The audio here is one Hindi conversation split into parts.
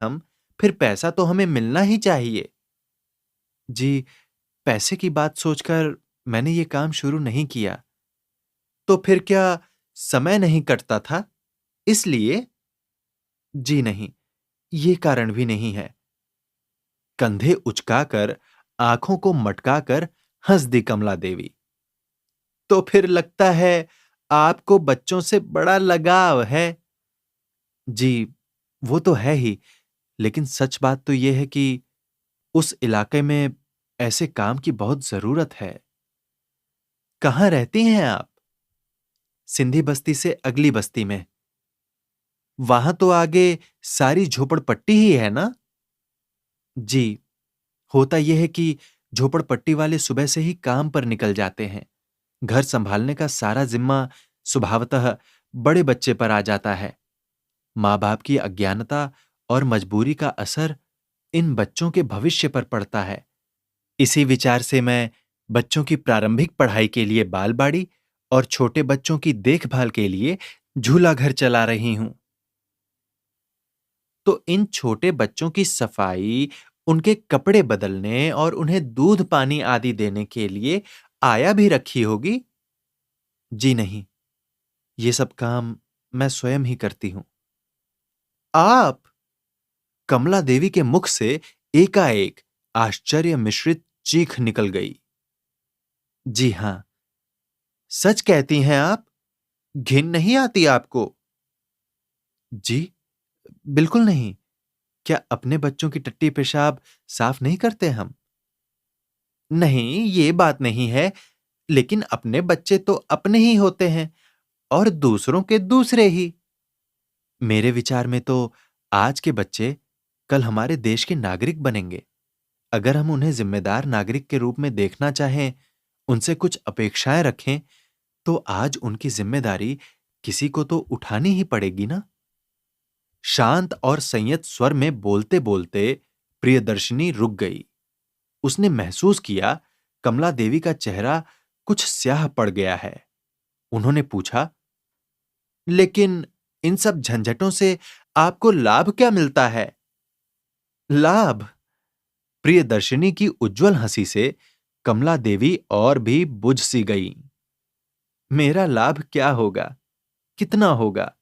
हम, फिर पैसा तो हमें मिलना ही चाहिए। जी, पैसे की बात सोचकर मैंने ये काम शुरू नहीं किया। तो फिर क्या समय नहीं कटता था? इसलिए? जी नहीं, ये कारण भी नहीं है। कंधे उचकाकर, आंखों को मटकाकर हंस दी कमला देवी। तो फिर लगता है आपको बच्चों से बड़ा लगाव है। जी, वो तो है ही, लेकिन सच बात तो यह है कि उस इलाके में ऐसे काम की बहुत जरूरत है। कहाँ रहती हैं आप? सिंधी बस्ती से अगली बस्ती में। वहां तो आगे सारी झोपड़पट्टी ही है ना? जी, होता यह है कि झोपड़पट्टी वाले सुबह से ही काम पर निकल जाते हैं। घर संभालने का सारा जिम्मा स्वभावतः बड़े बच्चे पर आ जाता है। माँ बाप की अज्ञानता और मजबूरी का असर इन बच्चों के भविष्य पर पड़ता है। इसी विचार से मैं बच्चों की प्रारंभिक पढ़ाई के लिए बालबाड़ी और छोटे बच्चों की देखभाल के लिए झूला घर चला रही हूं। तो इन छोटे बच्चों की सफाई, उनके कपड़े बदलने और उन्हें दूध पानी आदि देने के लिए आया भी रखी होगी? जी नहीं, ये सब काम मैं स्वयं ही करती हूं। आप? कमला देवी के मुख से एकाएक आश्चर्य मिश्रित चीख निकल गई। जी हां, सच कहती हैं आप? घिन नहीं आती आपको? जी, बिल्कुल नहीं। क्या अपने बच्चों की टट्टी पेशाब साफ नहीं करते हम? नहीं, ये बात नहीं है, लेकिन अपने बच्चे तो अपने ही होते हैं और दूसरों के दूसरे ही। मेरे विचार में तो आज के बच्चे कल हमारे देश के नागरिक बनेंगे। अगर हम उन्हें जिम्मेदार नागरिक के रूप में देखना चाहें, उनसे कुछ अपेक्षाएं रखें, तो आज उनकी जिम्मेदारी किसी को तो उठानी ही पड़ेगी ना। शांत और संयत स्वर में बोलते बोलते प्रियदर्शिनी रुक गई। उसने महसूस किया कमला देवी का चेहरा कुछ स्याह पड़ गया है। उन्होंने पूछा, लेकिन इन सब झंझटों से आपको लाभ क्या मिलता है? लाभ? प्रियदर्शिनी की उज्जवल हंसी से कमला देवी और भी बुझ सी गई। मेरा लाभ क्या होगा? कितना होगा?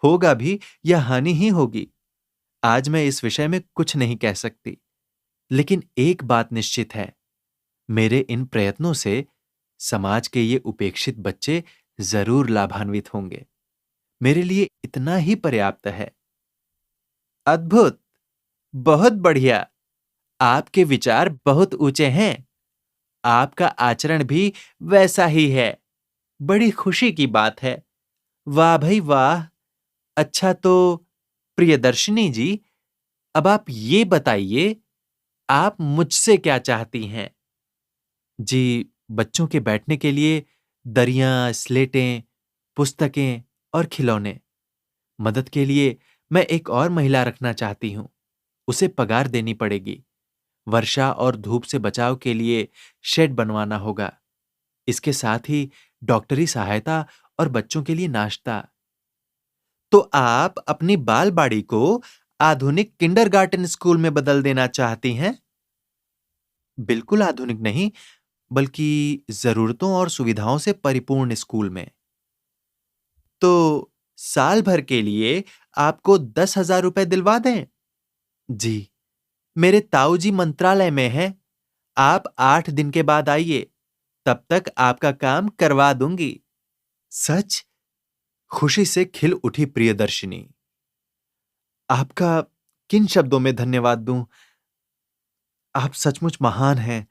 होगा भी या हानि ही होगी? आज मैं इस विषय में कुछ नहीं कह सकती, लेकिन एक बात निश्चित है, मेरे इन प्रयत्नों से समाज के ये उपेक्षित बच्चे जरूर लाभान्वित होंगे। मेरे लिए इतना ही पर्याप्त है। अद्भुत, बहुत बढ़िया। आपके विचार बहुत ऊंचे हैं। आपका आचरण भी वैसा ही है। बड़ी खुशी की बात है। वाह भाई वाह। अच्छा तो प्रियदर्शिनी जी, अब आप ये बताइए, आप मुझसे क्या चाहती हैं? जी, बच्चों के बैठने के लिए दरियां, स्लेटें, पुस्तकें और खिलौने। मदद के लिए मैं एक और महिला रखना चाहती हूं। उसे पगार देनी पड़ेगी। वर्षा और धूप से बचाव के लिए शेड बनवाना होगा। इसके साथ ही डॉक्टरी सहायता और बच्चों के लिए नाश्ता। तो आप अपनी बालबाड़ी को आधुनिक किंडरगार्टन स्कूल में बदल देना चाहती हैं? बिल्कुल आधुनिक नहीं, बल्कि जरूरतों और सुविधाओं से परिपूर्ण स्कूल में। तो साल भर के लिए आपको 10,000 रुपए दिलवा दें? जी, मेरे ताऊजी मंत्रालय में हैं। आप 8 दिन के बाद आइए, तब तक आपका काम करवा दूंगी। सच? खुशी से खिल उठी प्रियदर्शिनी। आपका किन शब्दों में धन्यवाद दूं? आप सचमुच महान हैं।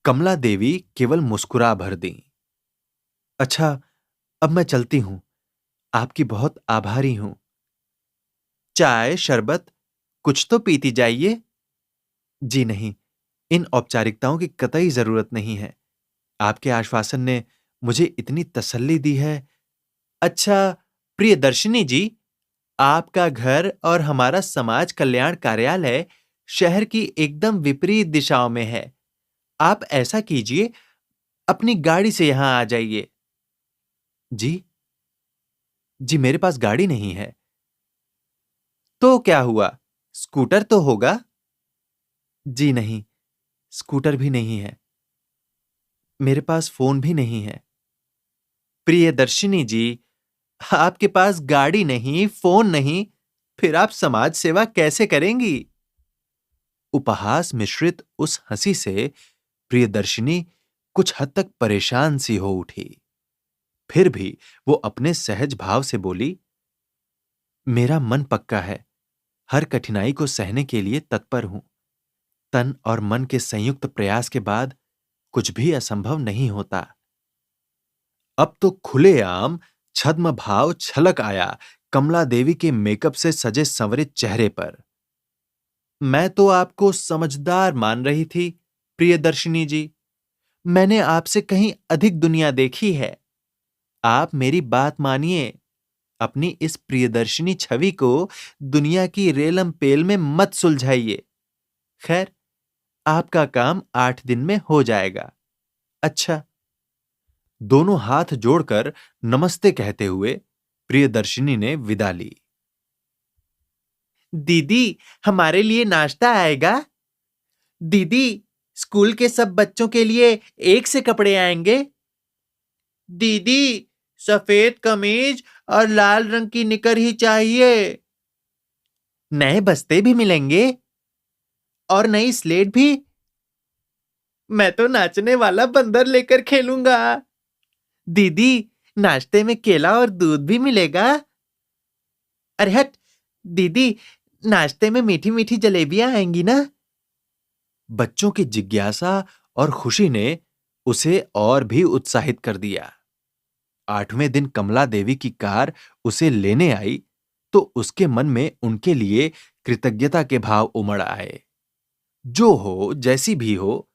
कमला देवी केवल मुस्कुरा भर दी। अच्छा, अब मैं चलती हूं। आपकी बहुत आभारी हूं। चाय, शरबत कुछ तो पीती जाइए। जी नहीं, इन औपचारिकताओं की कतई जरूरत नहीं है। आपके आश्वासन ने मुझे इतनी तसल्ली दी है। अच्छा, प्रियदर्शिनी जी, आपका घर और हमारा समाज कल्याण कार्यालय शहर की एकदम विपरीत दिशाओं में है। आप ऐसा कीजिए, अपनी गाड़ी से यहां आ जाइए। जी, जी मेरे पास गाड़ी नहीं है। तो क्या हुआ? स्कूटर तो होगा? जी नहीं, स्कूटर भी नहीं है। मेरे पास फोन भी नहीं है। प्रियदर्शिनी जी, आपके पास गाड़ी नहीं, फोन नहीं, फिर आप समाज सेवा कैसे करेंगी? उपहास मिश्रित उस हंसी से प्रियदर्शिनी कुछ हद तक परेशान सी हो उठी। फिर भी वो अपने सहज भाव से बोली, मेरा मन पक्का है, हर कठिनाई को सहने के लिए तत्पर हूं। तन और मन के संयुक्त प्रयास के बाद कुछ भी असंभव नहीं होता। अब तो खुलेआम छद्म भाव छलक आया कमला देवी के मेकअप से सजे संवरे चेहरे पर। मैं तो आपको समझदार मान रही थी, प्रियदर्शिनी जी। मैंने आपसे कहीं अधिक दुनिया देखी है। आप मेरी बात मानिए। अपनी इस प्रियदर्शिनी छवि को दुनिया की रेलम पेल में मत सुलझाइए। खैर, आपका काम 8 दिन में हो जाएगा। अच्छा। दोनों हाथ जोड़कर नमस्ते कहते हुए प्रियदर्शिनी ने विदा ली। दीदी, हमारे लिए नाश्ता आएगा? दीदी, स्कूल के सब बच्चों के लिए एक से कपड़े आएंगे? दीदी, सफेद कमीज और लाल रंग की निकर ही चाहिए। नए बस्ते भी मिलेंगे? और नई स्लेट भी? मैं तो नाचने वाला बंदर लेकर खेलूंगा। दीदी, नाश्ते में केला और दूध भी मिलेगा? अरे हट! दीदी, नाश्ते में मीठी मीठी जलेबियां आएंगी ना? बच्चों की जिज्ञासा और खुशी ने उसे और भी उत्साहित कर दिया। 8वें दिन कमला देवी की कार उसे लेने आई तो उसके मन में उनके लिए कृतज्ञता के भाव उमड़ आए। जो हो, जैसी भी हो,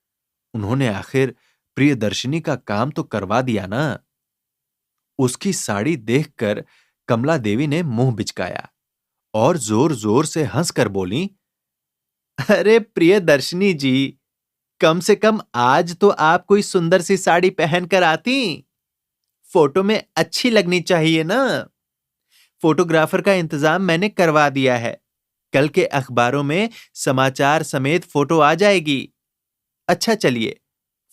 उन्होंने आखिर प्रियदर्शिनी का काम तो करवा दिया ना। उसकी साड़ी देखकर कमला देवी ने मुंह बिचकाया और जोर-जोर से हंसकर बोलीं, अरे प्रियदर्शिनी जी, कम से कम आज तो आप कोई सुंदर सी साड़ी पहनकर आती। फोटो में अच्छी लगनी चाहिए ना। फोटोग्राफर का इंतजाम मैंने करवा दिया है। कल के अखबारों में समाचार समेत फोटो आ जाएगी। अच्छा चलिए,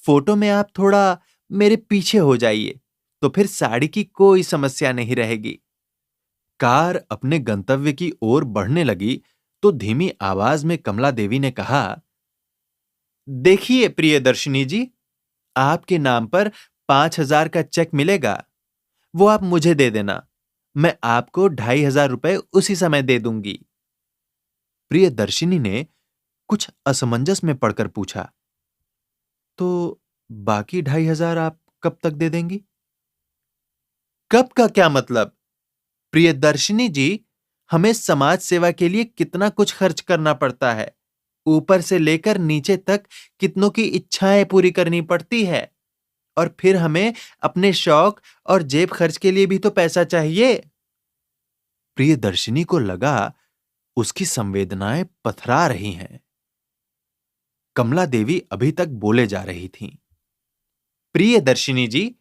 फोटो में आप थोड़ा मेरे पीछे हो जाइए, तो फिर साड़ी की कोई समस्या नहीं रहेगी। कार अपने गंतव्य की ओर बढ़ने लगी तो धीमी आवाज में कमला देवी ने कहा, देखिए प्रियदर्शिनी जी, आपके नाम पर 5,000 का चेक मिलेगा। वो आप मुझे दे देना। मैं आपको 2,500 रुपए उसी समय दे दूंगी। प्रियदर्शिनी ने कुछ असमंजस में पड़कर पूछा, तो बाकी 2,500 आप कब तक दे देंगी? कब का क्या मतलब? प्रियदर्शिनी जी, हमें समाज सेवा के लिए कितना कुछ खर्च करना पड़ता है। ऊपर से लेकर नीचे तक कितनों की इच्छाएं पूरी करनी पड़ती है। और फिर हमें अपने शौक और जेब खर्च के लिए भी तो पैसा चाहिए। प्रियदर्शिनी को लगा उसकी संवेदनाएं पथरा रही हैं। कमला देवी अभी तक बोले जा रही थीं। प्रियदर्शिनी जी,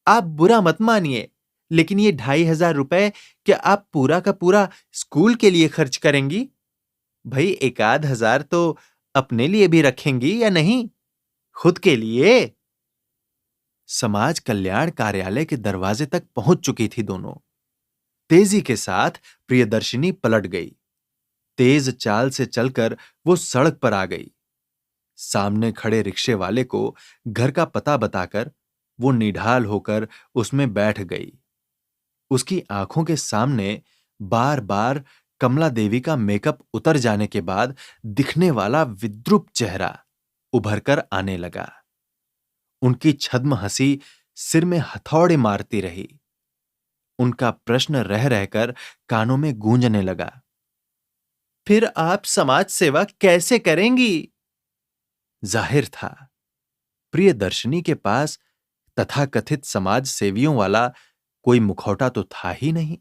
आप बुरा मत मानिए, लेकिन ये 2,500 रुपए क्या आप पूरा का पूरा स्कूल के लिए खर्च करेंगी? भाई, 1,000 तो अपने लिए भी रखेंगी या नहीं? खुद के लिए? समाज कल्याण कार्यालय के दरवाजे तक पहुंच चुकी थी दोनों। तेजी के साथ प्रियदर्शिनी पलट गई। तेज चाल से चलकर वो सड़क पर आ गई। सामने खड़े रिक्शे वाले को घर का पता बताकर वो निढाल होकर उसमें बैठ गई। उसकी आंखों के सामने बार-बार कमला देवी का मेकअप उतर जाने के बाद दिखने वाला विद्रूप चेहरा उभरकर आने लगा। उनकी छद्म हंसी सिर में हथौड़े मारती रही। उनका प्रश्न रह रहकर कानों में गूंजने लगा। फिर आप समाज सेवा कैसे करेंगी? जाहिर था, प्रियदर्शिनी के पास तथाकथित समाज सेवियों वाला कोई मुखौटा तो था ही नहीं।